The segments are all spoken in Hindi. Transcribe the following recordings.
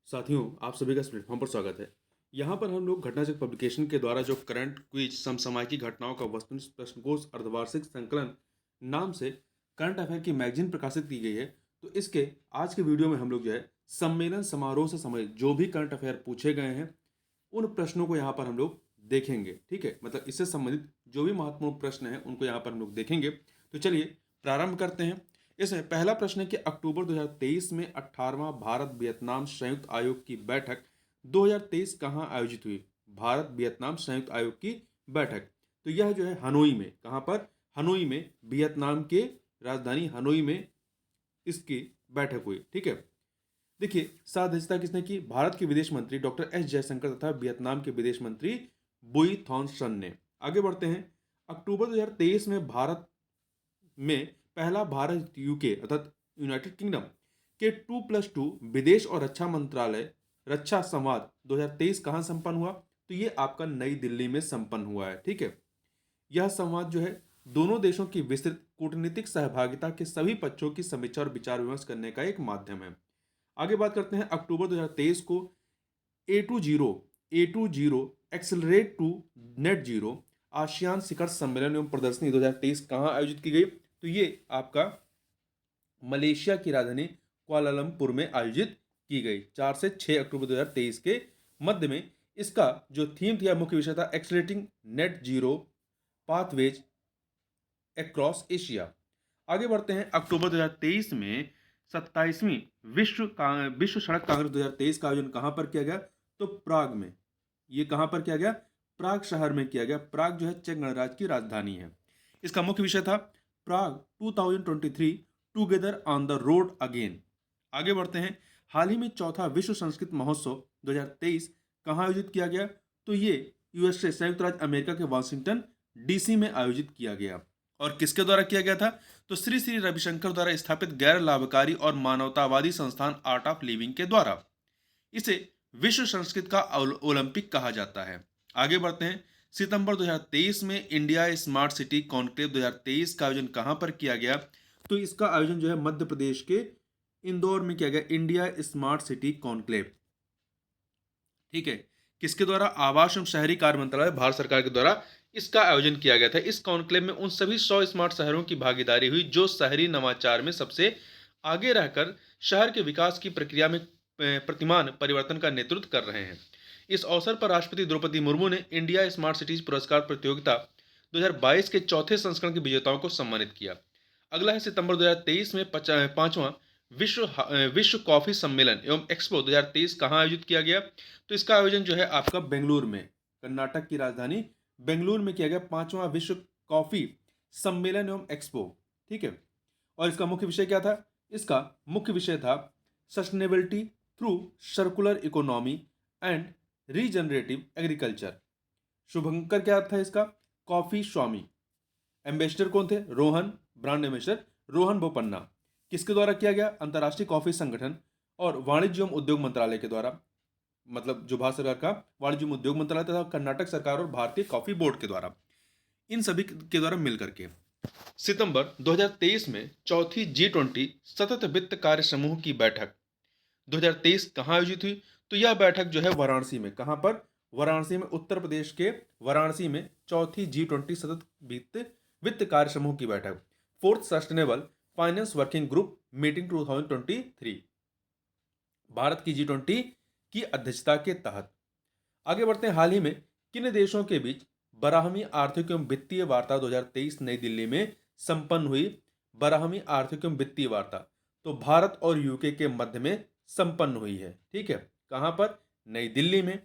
साथियों, आप सभी का इस प्लेटफॉर्म पर स्वागत है। यहाँ पर हम लोग घटनाचक्र पब्लिकेशन के द्वारा जो करंट क्विज समसामयिक घटनाओं का वस्तुनिष्ठ प्रश्नकोश अर्धवार्षिक संकलन नाम से करंट अफेयर की मैगजीन प्रकाशित की गई है। तो इसके आज के वीडियो में हम लोग जो है सम्मेलन समारोह से संबंधित जो भी करंट अफेयर पूछे गए हैं उन प्रश्नों को यहाँ पर हम लोग देखेंगे। ठीक है, मतलब इससे संबंधित जो भी महत्वपूर्ण प्रश्न हैं उनको यहाँ पर हम लोग देखेंगे। तो चलिए प्रारंभ करते हैं। इसमें पहला प्रश्न है कि अक्टूबर 2023 में 18वां भारत वियतनाम संयुक्त आयोग की बैठक 2023 कहाँ आयोजित हुई? भारत वियतनाम संयुक्त आयोग की बैठक। तो यह जो है हनोई में, कहाँ पर? हनोई में, वियतनाम के राजधानी हनोई में इसकी बैठक हुई। ठीक है, देखिए साध्यता किसने की? भारत के विदेश मंत्री डॉक्टर एस जयशंकर तथा वियतनाम के विदेश मंत्री बुई थॉन्सन ने। आगे बढ़ते हैं। अक्टूबर 2023 में भारत में पहला भारत यूके अर्थात यूनाइटेड किंगडम के 2+2 विदेश और रक्षा मंत्रालय रक्षा संवाद 2023 कहाँ संपन्न हुआ? तो ये आपका नई दिल्ली में संपन्न हुआ है। ठीक है, यह संवाद जो है दोनों देशों की विस्तृत कूटनीतिक सहभागिता के सभी पक्षों की समीक्षा और विचार विमर्श करने का एक माध्यम है। आगे बात करते हैं। अक्टूबर 2023 को A20 accelerate to net zero ASEAN शिखर सम्मेलन एवं प्रदर्शनी 2023 कहाँ आयोजित की गई? तो ये आपका मलेशिया की राजधानी कुआलालंपुर में आयोजित की गई 4 से 6 अक्टूबर 2023 के मध्य में। इसका जो थीम था, मुख्य विषय था accelerating net zero pathways across Asia. आगे बढ़ते हैं। अक्टूबर 2023 में 27वीं विश्व सड़क कांग्रेस 2023 का आयोजन कहां पर किया गया? तो प्राग में। ये कहां पर किया गया? प्राग शहर में किया गया। प्राग जो है चेक गणराज्य की राजधानी है। इसका मुख्य विषय था प्राग 2023 together on the road again. आगे बढ़ते हैं। हाल ही में चौथा विश्व संस्कृत महोत्सव 2023 कहां आयोजित किया गया? तो ये यूएसए संयुक्त राज्य अमेरिका के वाशिंगटन डीसी में आयोजित किया गया। और किसके द्वारा किया गया था? तो श्री श्री रविशंकर द्वारा स्थापित गैर लाभकारी और मानवतावादी संस्थान आर्ट ऑफ लिविंग के द्वारा। इसे विश्व संस्कृत का ओलंपिक कहा जाता है। आगे बढ़ते हैं। सितंबर 2023 में इंडिया स्मार्ट सिटी कॉन्क्लेव 2023 का आयोजन कहां पर किया गया? तो इसका आयोजन जो है मध्य प्रदेश के इंदौर में किया गया, इंडिया स्मार्ट सिटी कॉन्क्लेव। ठीक है, किसके द्वारा? आवास एवं शहरी कार्य मंत्रालय भारत सरकार के द्वारा इसका आयोजन किया गया था। इस कॉन्क्लेव में उन सभी 100 स्मार्ट शहरों की भागीदारी हुई जो शहरी नवाचार में सबसे आगे रहकर शहर के विकास की प्रक्रिया में प्रतिमान परिवर्तन का नेतृत्व कर रहे हैं। इस अवसर पर राष्ट्रपति द्रौपदी मुर्मू ने इंडिया स्मार्ट सिटीज पुरस्कार प्रतियोगिता 2022 के चौथे संस्करण के विजेताओं को सम्मानित किया। अगला है सितंबर 2023 में पांचवा विश्व कॉफी सम्मेलन एवं एक्सपो 2023 कहाँ आयोजित किया गया? तो इसका आयोजन जो है आपका बेंगलुरु में, कर्नाटक की राजधानी बेंगलुरु में किया गया। पांचवा विश्व कॉफी सम्मेलन एवं एक्सपो। ठीक है, और इसका मुख्य विषय क्या था? इसका मुख्य विषय था sustainability through circular economy and regenerative agriculture. शुभंकर क्या था इसका? कॉफी स्वामी। एम्बेसडर कौन थे? Rohan, brand ambassador Rohan Bopanna. किसके द्वारा किया गया? अंतर्राष्ट्रीय कॉफी संगठन और वाणिज्य एवं उद्योग मंत्रालय के द्वारा, मतलब जो भारत सरकार का वाणिज्य एवं उद्योग मंत्रालय तथा कर्नाटक सरकार और भारतीय कॉफी बोर्ड के द्वारा, इन सभी के द्वारा मिलकर के। सितंबर 2023 में चौथी G20 सतत वित्त कार्य समूह की बैठक 2023 कहाँ आयोजित हुई? तो यह बैठक जो है वाराणसी में। कहां पर? वाराणसी में, उत्तर प्रदेश के वाराणसी में चौथी G20 सतत वित्त कार्य समूह की बैठक, fourth sustainable finance working group meeting 2023, Bharat की G20 की अध्यक्षता के तहत। आगे बढ़ते हैं। हाल ही में किन देशों के बीच 12वीं आर्थिक एवं वित्तीय वार्ता 2023 नई दिल्ली में संपन्न हुई? 12वीं आर्थिक एवं वित्तीय वार्ता तो भारत और यूके के मध्य में संपन्न हुई है। ठीक है, कहां पर? नई दिल्ली में।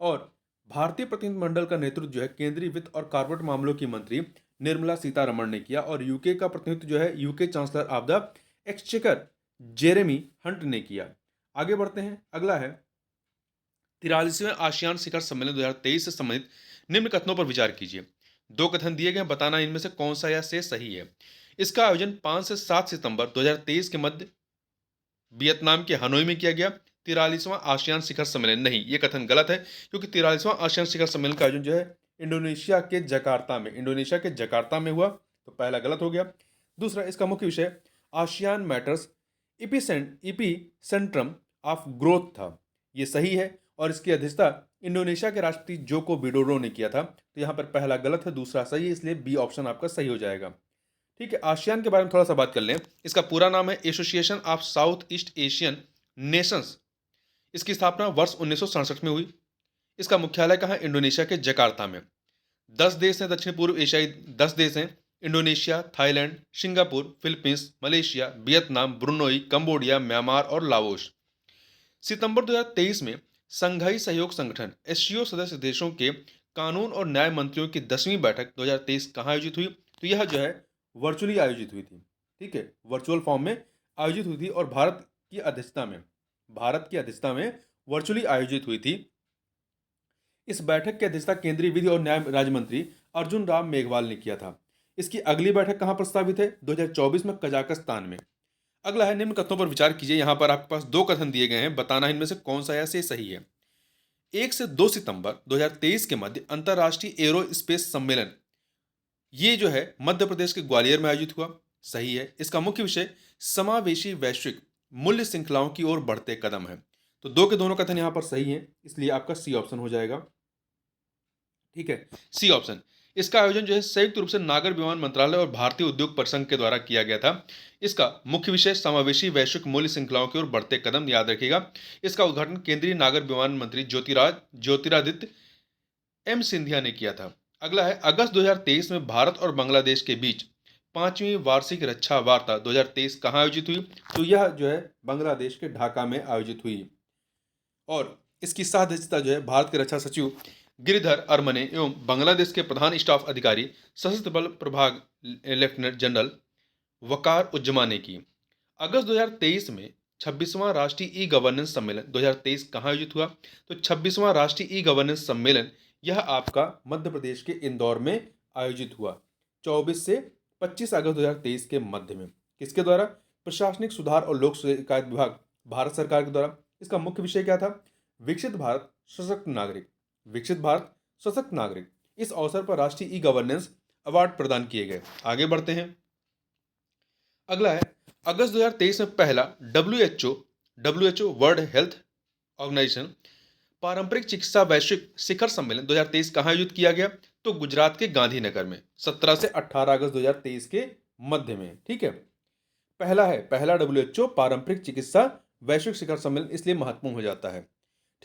और भारतीय प्रतिनिधिमंडल का नेतृत्व जो है केंद्रीय वित्त और कॉर्पोरेट मामलों की मंत्री निर्मला सीतारमण ने किया, और यूके का प्रतिनिधित्व जो है UK chancellor of the exchequer Jeremy Hunt ने किया। आगे बढ़ते हैं। अगला है 43वें आसियान शिखर सम्मेलन 2023 से संबंधित निम्न कथनों पर विचार कीजिए। दो कथन दिए गए, बताना इनमें से कौन सा या से सही है। इसका आयोजन 5 से 7 सितंबर 2023 के मध्य वियतनाम के हनोई में किया गया। 43वां आसियान शिखर सम्मेलन नहीं, ये कथन गलत है, क्योंकि 43वां आसियान शिखर सम्मेलन का आयोजन जो है इंडोनेशिया के जकार्ता में हुआ, तो पहला गलत हो गया। दूसरा, इसका मुख्य विषय ASEAN matters EP Centrum of growth था। ये सही है और इसकी अध्यक्षता इंडोनेशिया के राष्ट्रपति जोको विडोडो ने किया था। तो यहाँ पर पहला गलत है, दूसरा सही है, इसलिए बी ऑप्शन आपका सही हो जाएगा। ठीक है, आसियान के बारे में थोड़ा सा बात कर लें। इसका पूरा नाम है association of south east Asian Nations. इसकी स्थापना वर्ष 1967 में हुई। इसका मुख्यालय कहाँ? इंडोनेशिया के जकार्ता में। 10 देश हैं दक्षिण पूर्व एशियाई, 10 देश हैं। Indonesia, Thailand, Singapore, Philippines, Malaysia, Vietnam, Brunei, Cambodia, Myanmar और लाओस। सितंबर 2023 में संघाई सहयोग संगठन एससीओ सदस्य देशों के कानून और न्याय मंत्रियों की 10वीं बैठक 2023 कहाँ आयोजित हुई? तो यह जो है वर्चुअली आयोजित हुई थी। ठीक है, वर्चुअल फॉर्म में आयोजित हुई थी और भारत की अध्यक्षता में वर्चुअली आयोजित हुई थी। इस बैठक की अध्यक्षता केंद्रीय विधि और न्याय राज्य मंत्री अर्जुन राम मेघवाल ने किया था। इसकी अगली बैठक कहाँ प्रस्तावित है? 2024 में कजाकिस्तान में। अगला है, निम्न कथनों पर विचार कीजिए। यहां पर आपके पास 2 कथन दिए गए हैं, बताना इनमें से कौन सा ऐसे सही है। 1 से 2 सितंबर 2023 के मध्य अंतर्राष्ट्रीय एरो स्पेस सम्मेलन, ये जो है मध्य प्रदेश के ग्वालियर में आयोजित हुआ। सही है। इसका मुख्य विषय समावेशी वैश्विक मूल्य श्रृंखलाओं की ओर बढ़ते कदम है। तो 2 के दोनों कथन यहां पर सही है, इसलिए आपका सी ऑप्शन हो जाएगा। ठीक है, सी ऑप्शन। इसका आयोजन जो है संयुक्त रूप से नागर विमान मंत्रालय और भारतीय उद्योग परिसंघ के द्वारा किया गया था। इसका मुख्य विषय समावेशी वैश्विक मूल्य श्रृंखलाओं की ओर बढ़ते कदम, याद रखिएगा। इसका उद्घाटन केंद्रीय नागर विमान मंत्री ज्योतिरादित्य एम सिंधिया ने किया था। अगला है, अगस्त 2023 में भारत और बांग्लादेश के बीच 5वीं वार्षिक रक्षा वार्ता 2023 कहाँ आयोजित हुई? तो यह जो है बांग्लादेश के ढाका में आयोजित हुई और इसकी सह अध्यक्षता जो है भारत के रक्षा सचिव गिरिधर अरमने एवं बांग्लादेश के प्रधान स्टाफ अधिकारी सशस्त्र बल प्रभाग लेफ्टिनेंट जनरल वकार उज्जमा ने की। अगस्त 2023 में 26वां राष्ट्रीय ई गवर्नेंस सम्मेलन 2023 कहाँ आयोजित हुआ? तो 26वां राष्ट्रीय ई गवर्नेंस सम्मेलन यह आपका मध्य प्रदेश के इंदौर में आयोजित हुआ 24 से 25 अगस्त 2023 के मध्य में। किसके द्वारा? प्रशासनिक सुधार और लोक शिकायत विभाग, भारत सरकार के द्वारा। इसका मुख्य विषय क्या था? विकसित भारत सशक्त नागरिक, विकसित भारत सशक्त नागरिक। इस अवसर पर राष्ट्रीय ई गवर्नेंस अवार्ड प्रदान किए गए। आगे बढ़ते हैं। अगला है, अगस्त 2023 में पहला डब्ल्यूएचओ वर्ल्ड हेल्थ ऑर्गेनाइजेशन पारंपरिक चिकित्सा वैश्विक शिखर सम्मेलन 2023 कहाँ आयोजित किया गया? तो गुजरात के गांधीनगर में 17 से 18 अगस्त 2023 के मध्य में। ठीक है, पहला डब्ल्यूएचओ पारंपरिक चिकित्सा वैश्विक शिखर सम्मेलन, इसलिए महत्वपूर्ण हो जाता है।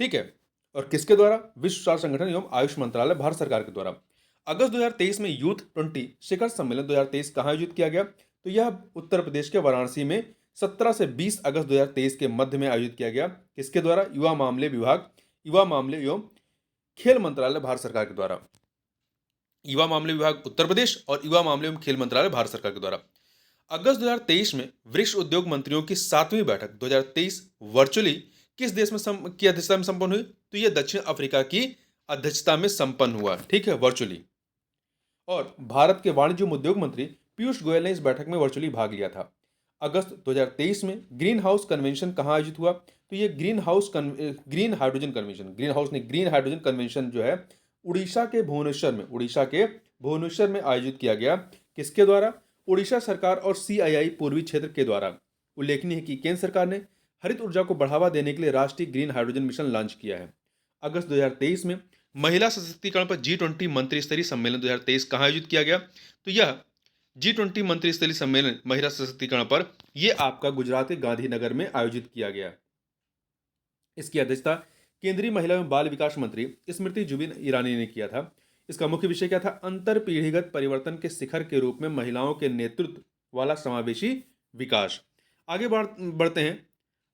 ठीक है, और किसके द्वारा? विश्व स्वास्थ्य संगठन एवं आयुष मंत्रालय, भारत सरकार के द्वारा। अगस्त 2023 में यूथ 20 शिखर सम्मेलन 2023 कहाँ आयोजित किया गया? तो यह उत्तर प्रदेश के वाराणसी में 17 से 20 अगस्त 2023 के मध्य में आयोजित किया गया। किसके द्वारा? युवा मामले एवं खेल मंत्रालय, भारत सरकार के द्वारा। युवा मामले विभाग उत्तर प्रदेश और युवा मामले एवं खेल मंत्रालय, भारत सरकार के द्वारा। अगस्त 2023 में वरिष्ठ उद्योग मंत्रियों की 7वीं बैठक 2023 वर्चुअली किस देश में की अध्यक्षता में संपन्न हुई? तो यह दक्षिण अफ्रीका की अध्यक्षता में संपन्न हुआ। ठीक है, वर्चुअली। और भारत के वाणिज्य उद्योग मंत्री पीयूष गोयल ने इस बैठक में वर्चुअली भाग लिया था। अगस्त 2023 में ग्रीन हाउस कन्वेंशन कहाँ आयोजित हुआ? तो ये ग्रीन हाइड्रोजन कन्वेंशन जो है उड़ीसा के भुवनेश्वर में आयोजित किया गया। किसके द्वारा? उड़ीसा सरकार और CII पूर्वी क्षेत्र के द्वारा। उल्लेखनीय है कि केंद्र सरकार ने हरित ऊर्जा को बढ़ावा देने के लिए राष्ट्रीय ग्रीन हाइड्रोजन मिशन लॉन्च किया है। अगस्त 2023 में महिला सशक्तिकरण पर G20 मंत्री स्तरीय सम्मेलन 2023 कहाँ आयोजित किया गया? तो यह G20 मंत्री स्तरीय सम्मेलन महिला सशक्तिकरण पर यह आपका गुजरात के गांधीनगर में आयोजित किया गया। इसकी अध्यक्षता केंद्रीय महिला एवं बाल विकास मंत्री स्मृति जुबिन ईरानी ने किया था। इसका मुख्य विषय क्या था? अंतर पीढ़ीगत परिवर्तन के शिखर के रूप में महिलाओं के नेतृत्व वाला समावेशी विकास। आगे बढ़ते हैं।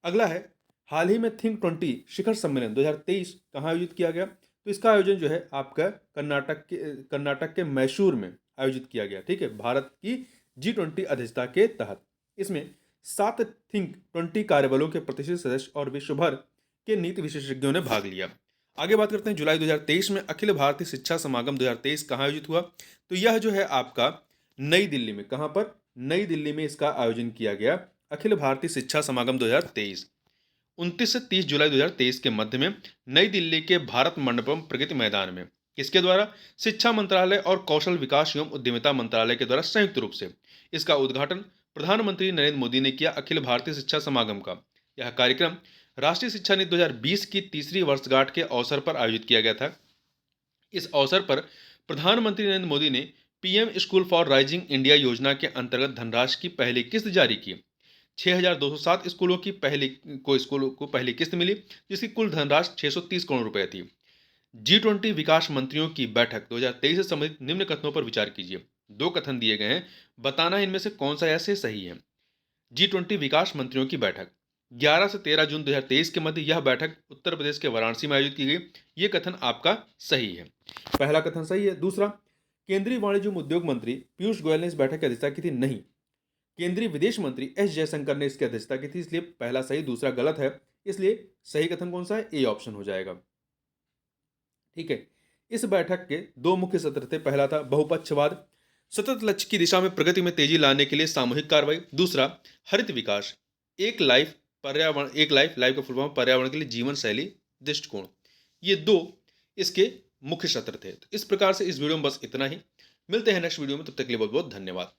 अगला है, हाल ही में थिंक 20 शिखर सम्मेलन 2023 कहाँ आयोजित किया गया? तो इसका आयोजन जो है आपका कर्नाटक के मैसूर में आयोजित किया गया। ठीक है, भारत की G20 अध्यक्षता के तहत। इसमें 7 थिंक 20 कार्यबलों के प्रतिष्ठित सदस्य और विश्व भर के नीति विशेषज्ञों ने भाग लिया। आगे बात करते हैं, जुलाई 2023 में अखिल भारतीय शिक्षा समागम 2023 कहाँ आयोजित हुआ? तो यह जो है आपका नई दिल्ली में। कहाँ पर? नई दिल्ली में इसका आयोजन किया गया, अखिल भारतीय शिक्षा समागम 2023। 29 से 30 जुलाई 2023 के मध्य में नई दिल्ली के भारत मंडपम प्रगति मैदान में। किसके द्वारा? शिक्षा मंत्रालय और कौशल विकास एवं उद्यमिता मंत्रालय के द्वारा संयुक्त रूप से। इसका उद्घाटन प्रधानमंत्री नरेंद्र मोदी ने किया। अखिल भारतीय शिक्षा समागम का यह कार्यक्रम राष्ट्रीय शिक्षा नीति 2020 की तीसरी वर्षगांठ के अवसर पर आयोजित किया गया था। इस अवसर पर प्रधानमंत्री नरेंद्र मोदी ने PM school for rising India योजना के अंतर्गत धनराशि की पहली किस्त जारी की। 6,207 स्कूलों को पहली किस्त मिली, जिसकी कुल धनराशि 630 करोड़ रुपए थी। G20 विकास मंत्रियों की बैठक 2023 से संबंधित निम्न कथनों पर विचार कीजिए। 2 कथन दिए गए हैं, बताना है इनमें से कौन सा ऐसे सही है। G20 विकास मंत्रियों की बैठक 11 से 13 जून 2023 के मध्य यह बैठक उत्तर प्रदेश के वाराणसी में आयोजित की गई। ये कथन आपका सही है। पहला कथन सही है। दूसरा, केंद्रीय वाणिज्य एवं उद्योग मंत्री पीयूष गोयल ने इस बैठक की अध्यक्षता की थी। नहीं, केंद्रीय विदेश मंत्री एस जयशंकर ने इसकी अध्यक्षता की थी, इसलिए पहला सही दूसरा गलत है। इसलिए सही कथन कौन सा है? ए ऑप्शन हो जाएगा। ठीक है। इस बैठक के 2 मुख्य सत्र थे। पहला था बहुपक्षवाद, सतत लक्ष्य की दिशा में प्रगति में तेजी लाने के लिए सामूहिक कार्रवाई। दूसरा, हरित विकास, एक लाइफ पर्यावरण, एक लाइफ लाइफ का फुल फॉर्म पर्यावरण के लिए जीवन शैली दृष्टिकोण। ये 2 इसके मुख्य सत्र थे। तो इस प्रकार से इस वीडियो में बस इतना ही। मिलते हैं नेक्स्ट वीडियो में, तब तक के लिए बहुत बहुत धन्यवाद।